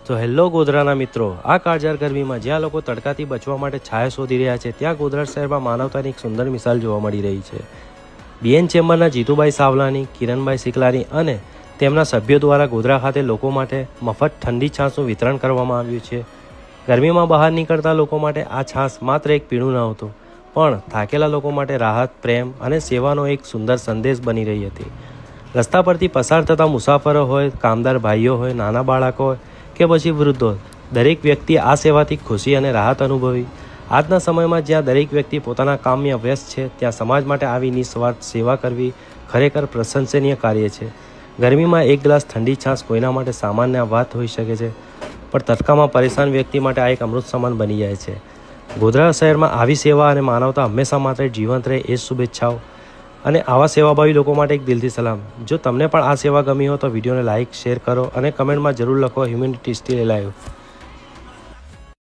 તો હેલો ગોધરાના મિત્રો, આ કાળઝાળ ગરમીમાં જ્યાં લોકો તડકાથી બચવા માટે છાયા શોધી રહ્યા છે, ત્યાં ગોધરા શહેરમાં માનવતાની એક સુંદર મિસાલ જોવા મળી રહી છે. બીએન ચેમ્બરના જીતુભાઈ સાવલાની, કિરણભાઈ સિકલાની અને તેમના સભ્યો દ્વારા ગોધરા ખાતે લોકો માટે મફત ઠંડી છાશનું વિતરણ કરવામાં આવ્યું છે. ગરમીમાં બહાર નીકળતા લોકો માટે આ છાશ માત્ર એક પીણું ન હતું, પણ થાકેલા લોકો માટે રાહત, પ્રેમ અને સેવાનો એક સુંદર સંદેશ બની રહી હતી. રસ્તા પરથી પસાર થતા મુસાફરો હોય, કામદાર ભાઈઓ હોય, નાના બાળકો હોય કે પછી વૃદ્ધો, દરેક વ્યક્તિ આ સેવાથી ખુશી અને રાહત અનુભવી. આજના સમયમાં જ્યાં દરેક વ્યક્તિ પોતાના કામમાં વ્યસ્ત છે, ત્યાં સમાજ માટે આવી નિસ્વાર્થ સેવા કરવી ખરેખર પ્રશંસનીય કાર્ય છે. ગરમીમાં એક ગ્લાસ ઠંડી છાશ કોઈના માટે સામાન્ય વાત હોઈ શકે છે, પણ તડકામાં પરેશાન વ્યક્તિ માટે આ એક અમૃત સમાન બની જાય છે. ગોધરા શહેરમાં આવી સેવા અને માનવતા હંમેશા માટે જીવંત રહે એ શુભેચ્છાઓ અને આવા સેવાભાવી લોકો માટે એક દિલથી સલામ. જો તમને પણ આ સેવા ગમી હોય તો વિડીયોને લાઇક, શેર કરો અને કમેન્ટમાં જરૂર લખો હ્યુમેનિટી સ્ટીલ એલાઇવ.